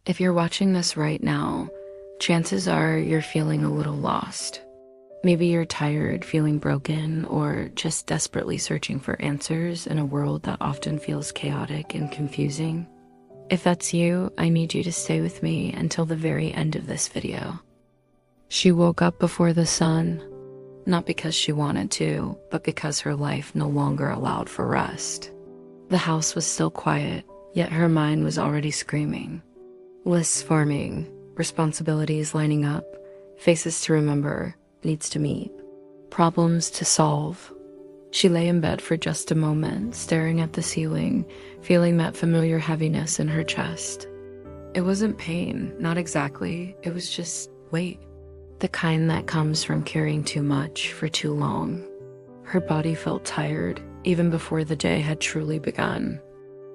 If you're watching this right now, chances are you're feeling a little lost. Maybe you're tired, feeling broken, or just desperately searching for answers in a world that often feels chaotic and confusing. If that's you, I need you to stay with me until the very end of this video. She woke up before the sun, not because she wanted to, but because her life no longer allowed for rest. The house was still quiet, yet her mind was already screaming. Lists forming, responsibilities lining up, faces to remember, needs to meet, problems to solve. She lay in bed for just a moment, staring at the ceiling, feeling that familiar heaviness in her chest. It wasn't pain, not exactly. It was just weight. The kind that comes from carrying too much for too long. Her body felt tired, even before the day had truly begun.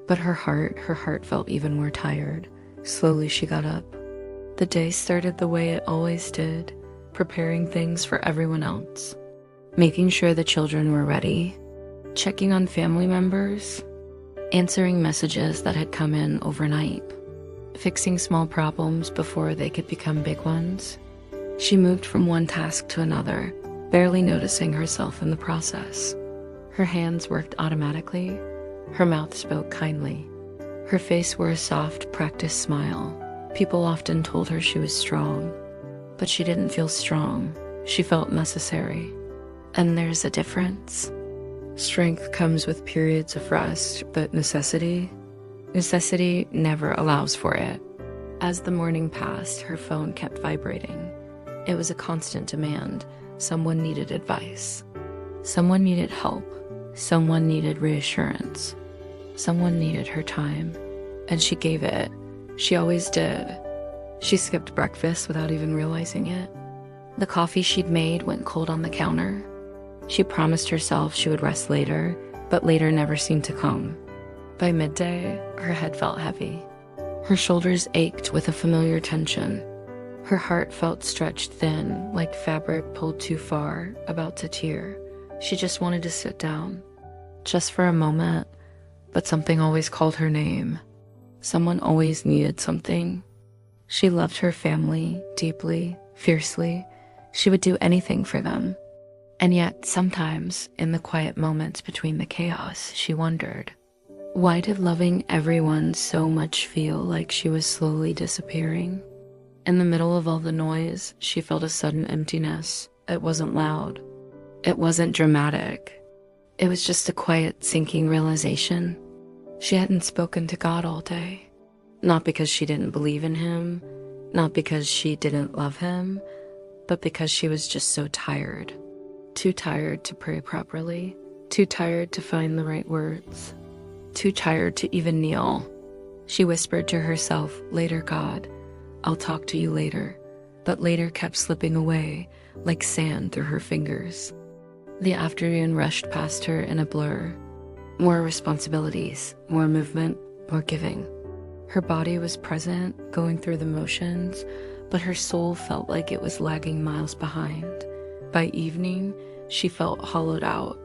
But her heart felt even more tired. Slowly she got up. The day started the way it always did, preparing things for everyone else. Making sure the children were ready, checking on family members, answering messages that had come in overnight, fixing small problems before they could become big ones. She moved from one task to another, barely noticing herself in the process. Her hands worked automatically. Her mouth spoke kindly. Her face wore a soft, practiced smile. People often told her she was strong, but she didn't feel strong. She felt necessary. And there's a difference. Strength comes with periods of rest, but necessity never allows for it. As the morning passed, her phone kept vibrating. It was a constant demand. Someone needed advice. Someone needed help. Someone needed reassurance. Someone needed her time, and she gave it. She always did. She skipped breakfast without even realizing it. The coffee she'd made went cold on the counter. She promised herself she would rest later, but later never seemed to come. By midday, her head felt heavy. Her shoulders ached with a familiar tension. Her heart felt stretched thin, like fabric pulled too far, about to tear. She just wanted to sit down, just for a moment, but something always called her name. Someone always needed something. She loved her family deeply, fiercely. She would do anything for them. And yet, sometimes, in the quiet moments between the chaos, she wondered, why did loving everyone so much feel like she was slowly disappearing? In the middle of all the noise, she felt a sudden emptiness. It wasn't loud. It wasn't dramatic. It was just a quiet, sinking realization. She hadn't spoken to God all day. Not because she didn't believe in him, not because she didn't love him, but because she was just so tired. Too tired to pray properly, too tired to find the right words, too tired to even kneel. She whispered to herself, "Later, God, I'll talk to you later," but later kept slipping away like sand through her fingers. The afternoon rushed past her in a blur. More responsibilities, more movement, more giving. Her body was present, going through the motions, but her soul felt like it was lagging miles behind. By evening, she felt hollowed out.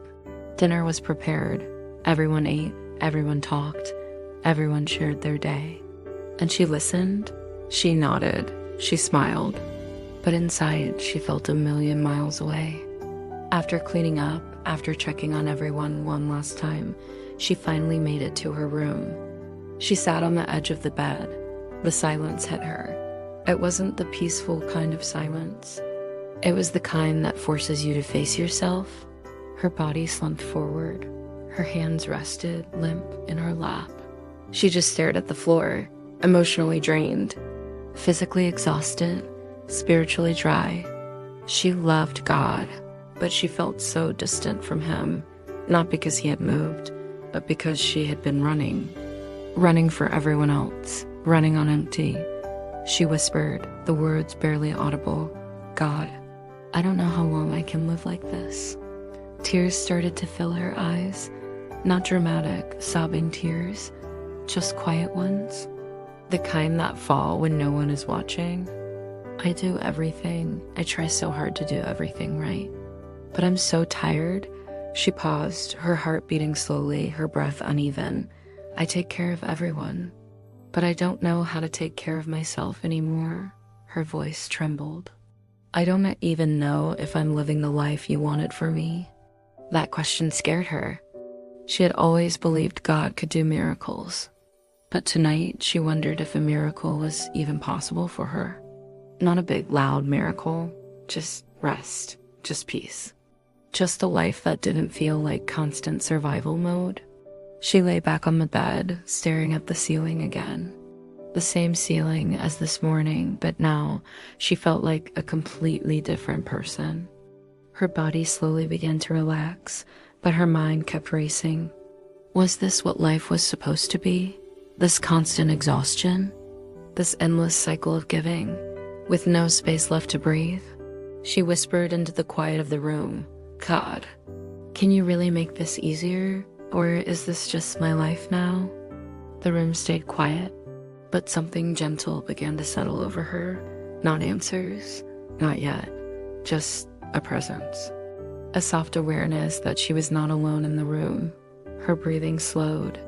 Dinner was prepared. Everyone ate, everyone talked, everyone shared their day. And she listened, she nodded, she smiled. But inside, she felt a million miles away. After cleaning up, after checking on everyone one last time, she finally made it to her room. She sat on the edge of the bed. The silence hit her. It wasn't the peaceful kind of silence. It was the kind that forces you to face yourself. Her body slumped forward. Her hands rested limp in her lap. She just stared at the floor, emotionally drained, physically exhausted, spiritually dry. She loved God, but she felt so distant from him, not because he had moved, but because she had been running for everyone else, running on empty. She whispered, the words barely audible, "God, I don't know how long I can live like this." Tears started to fill her eyes, not dramatic, sobbing tears, just quiet ones, the kind that fall when no one is watching. I do everything. I try so hard to do everything right. But I'm so tired. She paused, her heart beating slowly, her breath uneven. I take care of everyone. but I don't know how to take care of myself anymore." Her voice trembled. "I don't even know if I'm living the life you wanted for me." That question scared her. She had always believed God could do miracles, but tonight she wondered if a miracle was even possible for her. Not a big, loud miracle, just rest, just peace. Just a life that didn't feel like constant survival mode. She lay back on the bed, staring at the ceiling again. The same ceiling as this morning, but now she felt like a completely different person. Her body slowly began to relax, but her mind kept racing. Was this what life was supposed to be? This constant exhaustion? This endless cycle of giving, with no space left to breathe? She whispered into the quiet of the room, "God, can you really make this easier? Or is this just my life now?" The room stayed quiet, but something gentle began to settle over her. Not answers, not yet, just a presence. A soft awareness that she was not alone in the room. Her breathing slowed.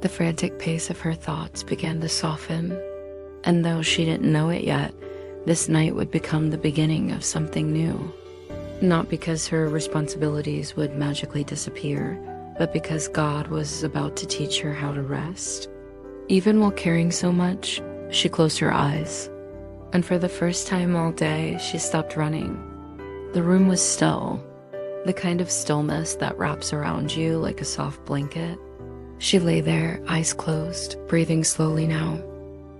The frantic pace of her thoughts began to soften. And though she didn't know it yet, this night would become the beginning of something new. Not because her responsibilities would magically disappear, but because God was about to teach her how to rest. Even while caring so much, she closed her eyes. And for the first time all day, she stopped running. The room was still, the kind of stillness that wraps around you like a soft blanket. She lay there, eyes closed, breathing slowly now.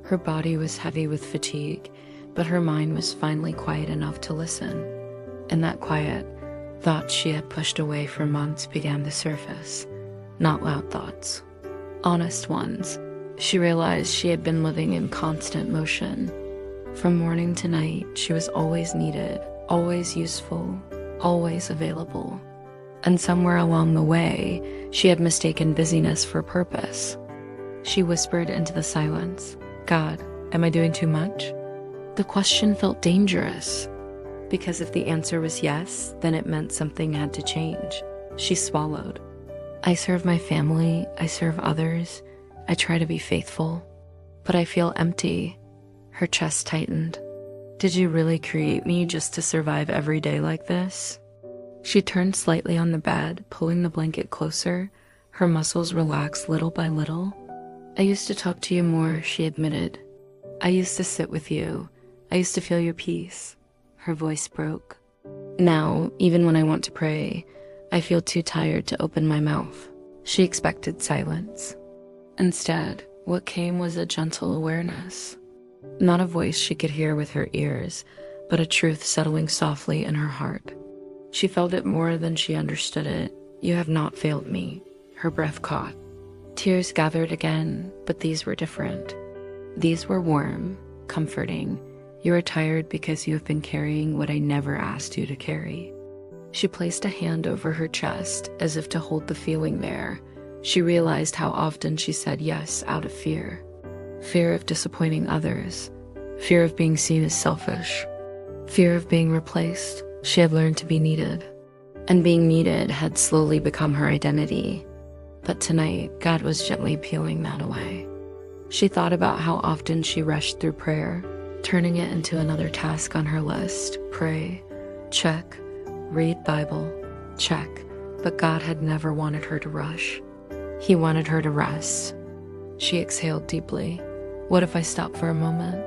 Her body was heavy with fatigue, but her mind was finally quiet enough to listen. In that quiet, thoughts she had pushed away for months began to surface. Not loud thoughts, honest ones. She realized she had been living in constant motion. From morning to night, she was always needed, always useful, always available. And somewhere along the way, she had mistaken busyness for purpose. She whispered into the silence, "God, am I doing too much?" The question felt dangerous, because if the answer was yes, then it meant something had to change. She swallowed. "I serve my family, I serve others, I try to be faithful, but I feel empty." Her chest tightened. "Did you really create me just to survive every day like this?" She turned slightly on the bed, pulling the blanket closer. Her muscles relaxed little by little. "I used to talk to you more," she admitted. "I used to sit with you. I used to feel your peace." Her voice broke. "Now, even when I want to pray, I feel too tired to open my mouth." She expected silence. Instead, what came was a gentle awareness. Not a voice she could hear with her ears, but a truth settling softly in her heart. She felt it more than she understood it. "You have not failed me." Her breath caught. Tears gathered again, but these were different. These were warm, comforting. "You are tired because you have been carrying what I never asked you to carry." She placed a hand over her chest as if to hold the feeling there. She realized how often she said yes out of fear. Fear of disappointing others. Fear of being seen as selfish. Fear of being replaced. She had learned to be needed. And being needed had slowly become her identity. But tonight, God was gently peeling that away. She thought about how often she rushed through prayer, turning it into another task on her list. Pray, check, read Bible, check. But God had never wanted her to rush. He wanted her to rest. She exhaled deeply. "What if I stop for a moment?"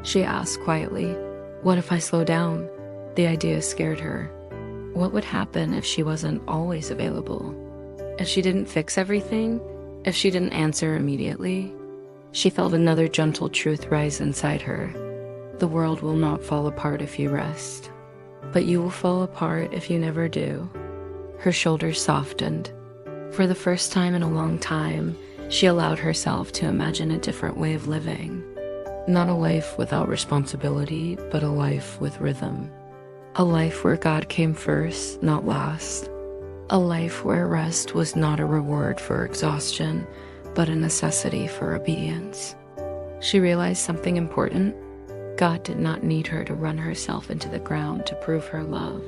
She asked quietly. "What if I slow down?" The idea scared her. What would happen if she wasn't always available? If she didn't fix everything? If she didn't answer immediately? She felt another gentle truth rise inside her. The world will not fall apart if you rest, but you will fall apart if you never do. Her shoulders softened. For the first time in a long time, she allowed herself to imagine a different way of living. Not a life without responsibility, but a life with rhythm. A life where God came first, not last. A life where rest was not a reward for exhaustion, but a necessity for obedience. She realized something important. God did not need her to run herself into the ground to prove her love.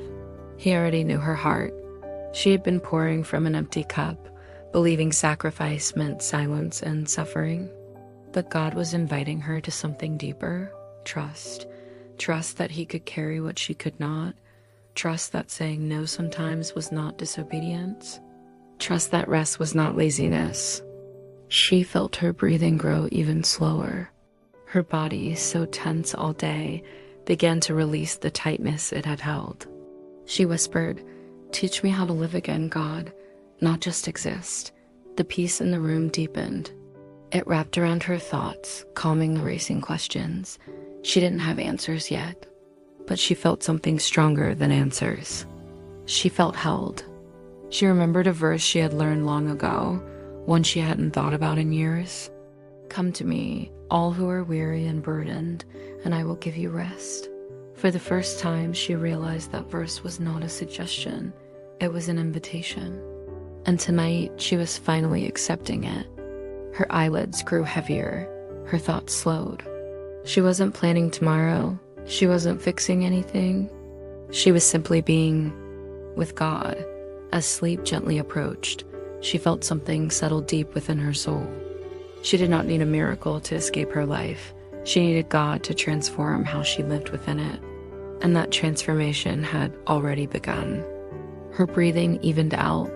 He already knew her heart. She had been pouring from an empty cup, believing sacrifice meant silence and suffering. But God was inviting her to something deeper: trust. Trust that he could carry what she could not. Trust that saying no sometimes was not disobedience. Trust that rest was not laziness. She felt her breathing grow even slower. Her body, so tense all day, began to release the tightness it had held. She whispered, "Teach me how to live again, God, not just exist." The peace in the room deepened. It wrapped around her thoughts, calming the racing questions. She didn't have answers yet, but she felt something stronger than answers. She felt held. She remembered a verse she had learned long ago, one she hadn't thought about in years. "Come to me, all who are weary and burdened, and I will give you rest." For the first time, she realized that verse was not a suggestion, it was an invitation. And tonight, she was finally accepting it. Her eyelids grew heavier, her thoughts slowed. She wasn't planning tomorrow, she wasn't fixing anything. She was simply being with God. As sleep gently approached, she felt something settle deep within her soul. She did not need a miracle to escape her life. She needed God to transform how she lived within it. And that transformation had already begun. Her breathing evened out.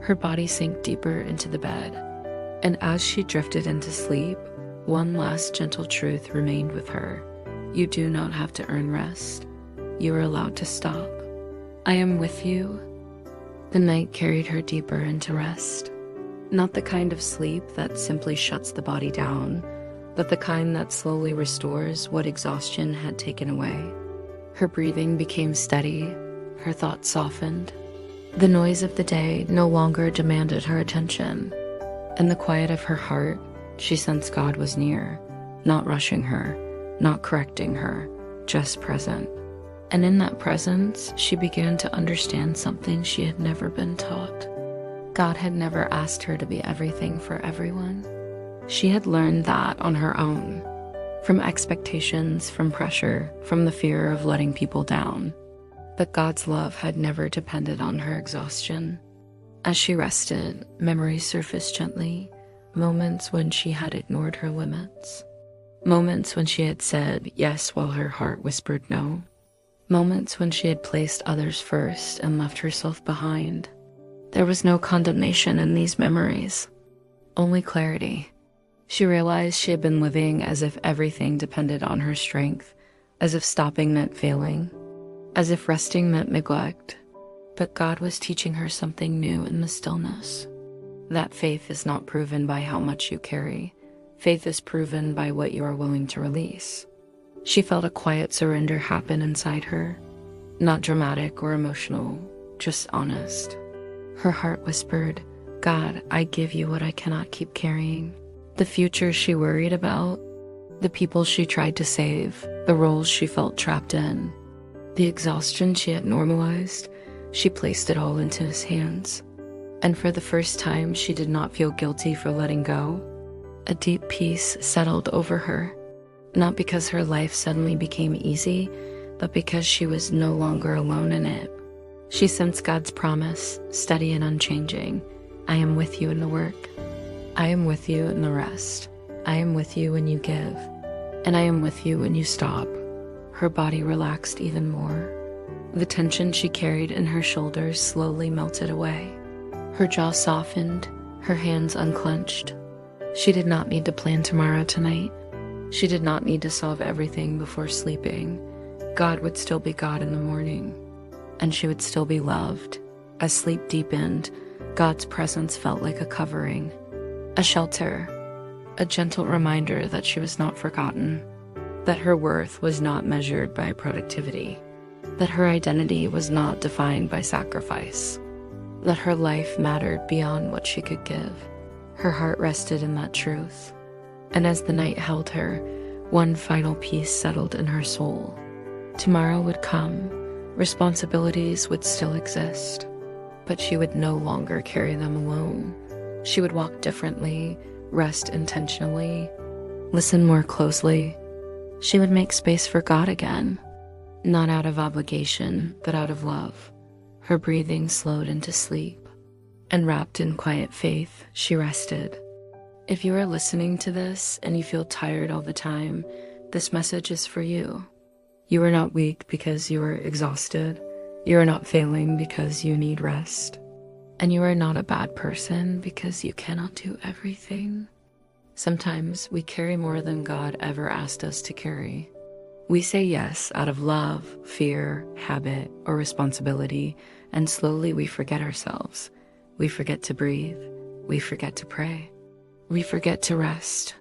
Her body sank deeper into the bed. And as she drifted into sleep, one last gentle truth remained with her. You do not have to earn rest. You are allowed to stop. I am with you. The night carried her deeper into rest. Not the kind of sleep that simply shuts the body down, but the kind that slowly restores what exhaustion had taken away. Her breathing became steady, her thoughts softened. The noise of the day no longer demanded her attention. In the quiet of her heart, she sensed God was near, not rushing her, not correcting her, just present. And in that presence, she began to understand something she had never been taught. God had never asked her to be everything for everyone. She had learned that on her own, from expectations, from pressure, from the fear of letting people down. But God's love had never depended on her exhaustion. As she rested, memories surfaced gently, moments when she had ignored her limits, moments when she had said yes while her heart whispered no, moments when she had placed others first and left herself behind. There was no condemnation in these memories, only clarity. She realized she had been living as if everything depended on her strength, as if stopping meant failing, as if resting meant neglect. But God was teaching her something new in the stillness. That faith is not proven by how much you carry. Faith is proven by what you are willing to release. She felt a quiet surrender happen inside her, not dramatic or emotional, just honest. Her heart whispered, God, I give you what I cannot keep carrying. The future she worried about, the people she tried to save, the roles she felt trapped in, the exhaustion she had normalized, she placed it all into his hands. And for the first time, she did not feel guilty for letting go. A deep peace settled over her, not because her life suddenly became easy, but because she was no longer alone in it. She sensed God's promise, steady and unchanging. I am with you in the work. I am with you in the rest. I am with you when you give. And I am with you when you stop. Her body relaxed even more. The tension she carried in her shoulders slowly melted away. Her jaw softened, her hands unclenched. She did not need to plan tomorrow tonight. She did not need to solve everything before sleeping. God would still be God in the morning, and she would still be loved. As sleep deepened, God's presence felt like a covering, a shelter, a gentle reminder that she was not forgotten, that her worth was not measured by productivity, that her identity was not defined by sacrifice, that her life mattered beyond what she could give. Her heart rested in that truth. And as the night held her, one final peace settled in her soul. Tomorrow would come, responsibilities would still exist, but she would no longer carry them alone. She would walk differently, rest intentionally, listen more closely. She would make space for God again, not out of obligation, but out of love. Her breathing slowed into sleep, and wrapped in quiet faith, she rested. If you are listening to this and you feel tired all the time, this message is for you. You are not weak because you are exhausted. You are not failing because you need rest. And you are not a bad person because you cannot do everything. Sometimes we carry more than God ever asked us to carry. We say yes out of love, fear, habit, or responsibility, and slowly we forget ourselves. We forget to breathe. We forget to pray. We forget to rest.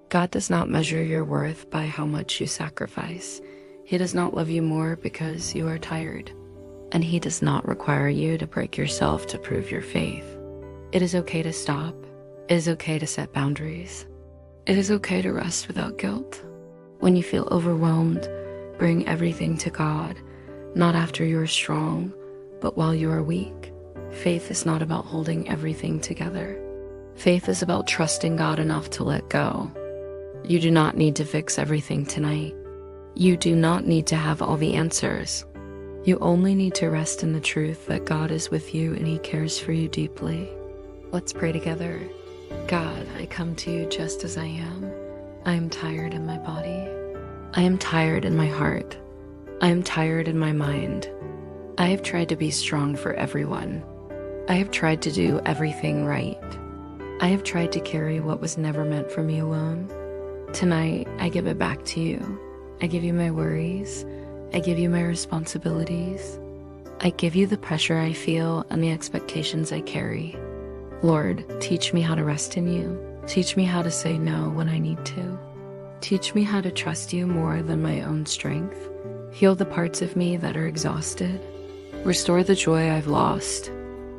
God does not measure your worth by how much you sacrifice. He does not love you more because you are tired. And He does not require you to break yourself to prove your faith. It is okay to stop. It is okay to set boundaries. It is okay to rest without guilt. When you feel overwhelmed, bring everything to God, not after you are strong, but while you are weak. Faith is not about holding everything together. Faith is about trusting God enough to let go. You do not need to fix everything tonight. You do not need to have all the answers. You only need to rest in the truth that God is with you and He cares for you deeply. Let's pray together. God, I come to you just as I am. I am tired in my body. I am tired in my heart. I am tired in my mind. I have tried to be strong for everyone. I have tried to do everything right. I have tried to carry what was never meant for me alone. Tonight, I give it back to you. I give you my worries. I give you my responsibilities. I give you the pressure I feel and the expectations I carry. Lord, teach me how to rest in you. Teach me how to say no when I need to. Teach me how to trust you more than my own strength. Heal the parts of me that are exhausted. Restore the joy I've lost.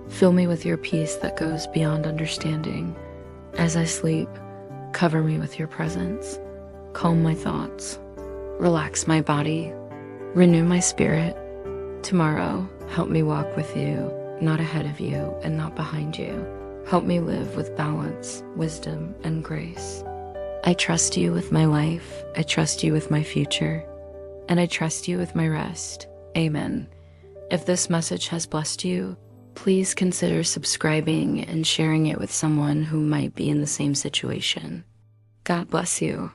Fill me with your peace that goes beyond understanding. As I sleep, cover me with your presence. Calm my thoughts. Relax my body. Renew my spirit. Tomorrow, help me walk with you, not ahead of you and not behind you. Help me live with balance, wisdom, and grace. I trust you with my life. I trust you with my future. And I trust you with my rest. Amen. If this message has blessed you, please consider subscribing and sharing it with someone who might be in the same situation. God bless you.